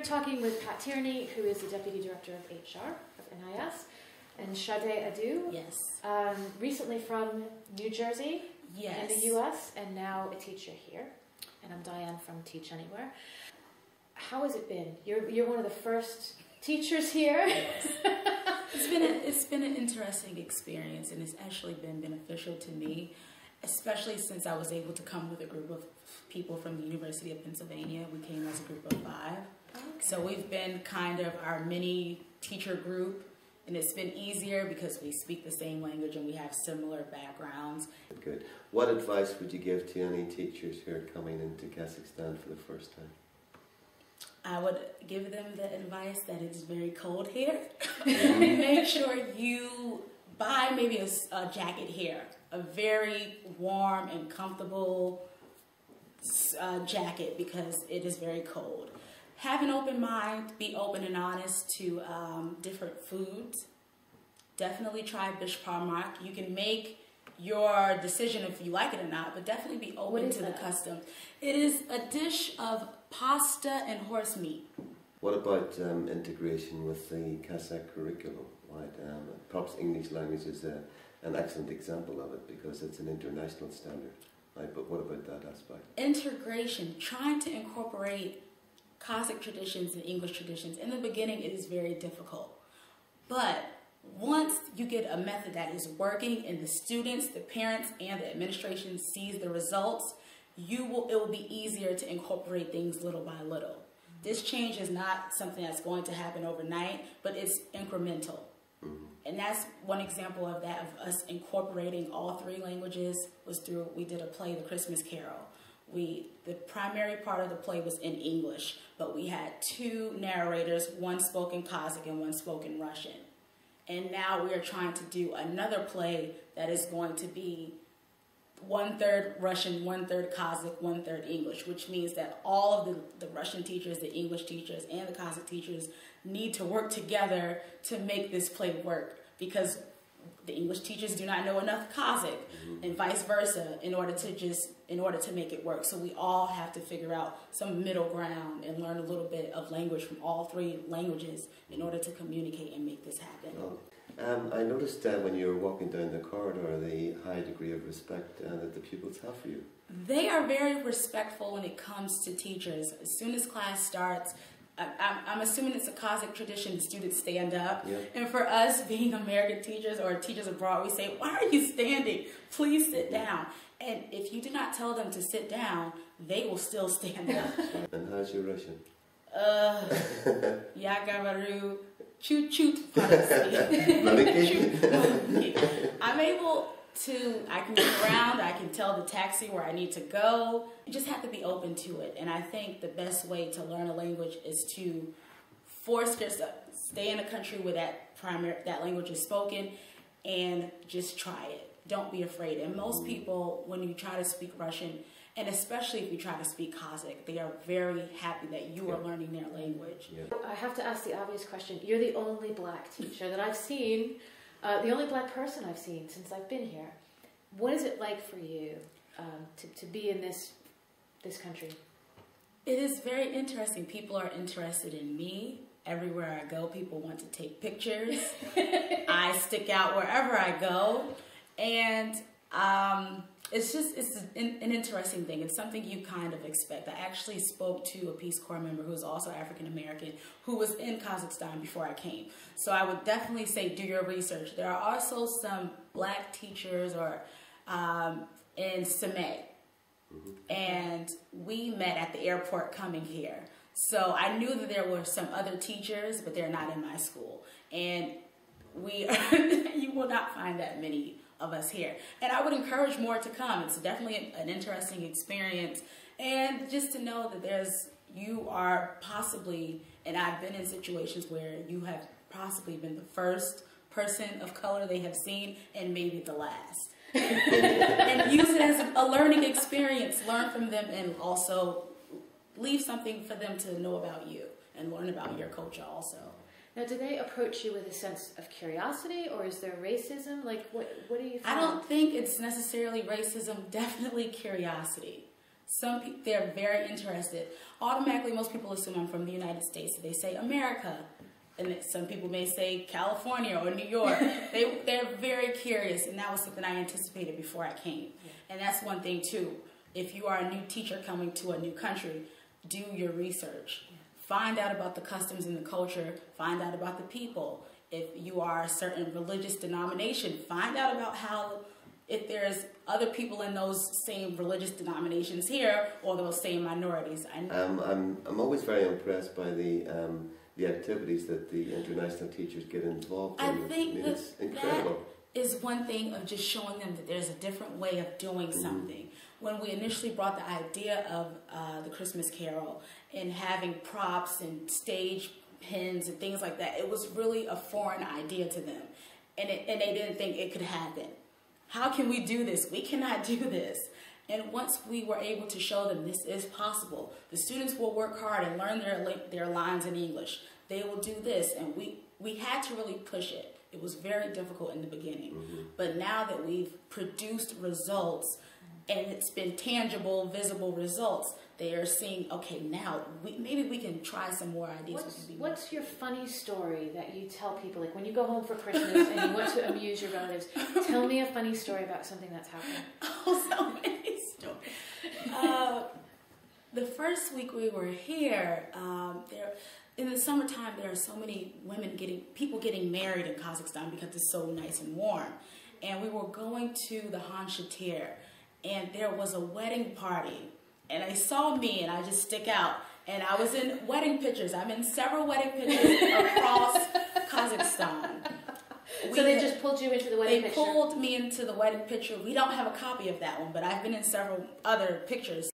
talking with Pat Tierney, who is the Deputy Director of HR of NIS, and Sade Adu, yes, recently from New Jersey, yes, in the US, and now a teacher here. And I'm Diane from Teachanywhere. How has it been? You're one of the first teachers here. Yes. It's been an interesting experience, and it's actually been beneficial to me, especially since I was able to come with a group of people from the University of Pennsylvania. We came as a group of 5. Okay. So we've been kind of our mini teacher group, and it's been easier because we speak the same language and we have similar backgrounds. Good. What advice would you give to any teachers who are coming into Kazakhstan for the first time? I would give them the advice that it's very cold here. Make sure you buy maybe a jacket here, a very warm and comfortable jacket, because it is very cold. Have an open mind, be open and honest to different foods. Definitely try bish parmak. You can make your decision if you like it or not, but definitely be open to the custom. It is a dish of pasta and horse meat. What about integration with the Kazakh curriculum? Right? Perhaps English language is an excellent example of it because it's an international standard. Right? But what about that aspect? Integration, trying to incorporate Kazakh traditions and English traditions. In the beginning, it is very difficult. But once you get a method that is working and the students, the parents, and the administration sees the results, it will be easier to incorporate things little by little. This change is not something that's going to happen overnight, but it's incremental. And that's one example of that, of us incorporating all 3 languages, was through, we did a play, The Christmas Carol. The primary part of the play was in English, but we had 2 narrators, one spoke in Kazakh and one spoke in Russian. And now we are trying to do another play that is going to be 1/3 Russian, 1/3 Kazakh, 1/3 English, which means that all of the Russian teachers, the English teachers, and the Kazakh teachers need to work together to make this play work, because the English teachers do not know enough Kazakh, and vice versa, in order to make it work. So we all have to figure out some middle ground and learn a little bit of language from all 3 languages in order to communicate and make this happen. Well, I noticed when you were walking down the corridor the high degree of respect that the pupils have for you. They are very respectful when it comes to teachers. As soon as class starts, I'm assuming it's a Kazakh tradition, the students stand up. Yeah. And for us, being American teachers or teachers abroad, we say, "Why are you standing? Please sit down." And if you do not tell them to sit down, they will still stand up. And how's your Russian? Я говорю чуть-чуть I'm able to, I can get around, I can tell the taxi where I need to go. You just have to be open to it. And I think the best way to learn a language is to force yourself, stay in a country where that language is spoken, and just try it. Don't be afraid. And most people, when you try to speak Russian, and especially if you try to speak Kazakh, they are very happy that you are learning their language. Yeah. I have to ask the obvious question. You're the only black teacher that I've seen, the only black person I've seen since I've been here. What is it like for you to be in this country? It is very interesting. People are interested in me. Everywhere I go, people want to take pictures. I stick out wherever I go. And it's an interesting thing. It's something you kind of expect. I actually spoke to a Peace Corps member who is also African American who was in Kazakhstan before I came. So I would definitely say do your research. There are also some black teachers in Semay. And we met at the airport coming here. So I knew that there were some other teachers, but they're not in my school. And you will not find that many of us here. And I would encourage more to come. It's definitely an interesting experience. And just to know that you are possibly, and I've been in situations where you have possibly been the first person of color they have seen and maybe the last. And use it as a learning experience. Learn from them and also leave something for them to know about you and learn about your culture also. Now, do they approach you with a sense of curiosity, or is there racism? Like, what do you find? I don't think it's necessarily racism, definitely curiosity. They're very interested. Automatically, most people assume I'm from the United States. So they say America. And some people may say California or New York. They're very curious, and that was something I anticipated before I came. Yeah. And that's one thing, too. If you are a new teacher coming to a new country, do your research. Yeah. Find out about the customs and the culture. Find out about the people. If you are a certain religious denomination, find out about if there's other people in those same religious denominations here or those same minorities. I'm always very impressed by the activities that the international teachers get involved in. I think it's incredible. That is one thing of just showing them that there's a different way of doing something. When we initially brought the idea of the Christmas Carol and having props and stage pins and things like that, it was really a foreign idea to them. And they didn't think it could happen. How can we do this? We cannot do this. And once we were able to show them this is possible, the students will work hard and learn their lines in English. They will do this, and we had to really push it. It was very difficult in the beginning. But now that we've produced results, and it's been tangible, visible results, they are seeing, okay, now maybe we can try some more ideas. What's your funny story that you tell people? Like when you go home for Christmas and you want to amuse your relatives, tell me a funny story about something that's happened. Oh, so many stories. The first week we were here, in the summertime, there are so many people getting married in Kazakhstan because it's so nice and warm. And we were going to the Han Shatir, and there was a wedding party. And they saw me, and I just stick out. And I was in wedding pictures. I'm in several wedding pictures across Kazakhstan. So they just pulled you into the wedding picture? They pulled me into the wedding picture. We don't have a copy of that one, but I've been in several other pictures.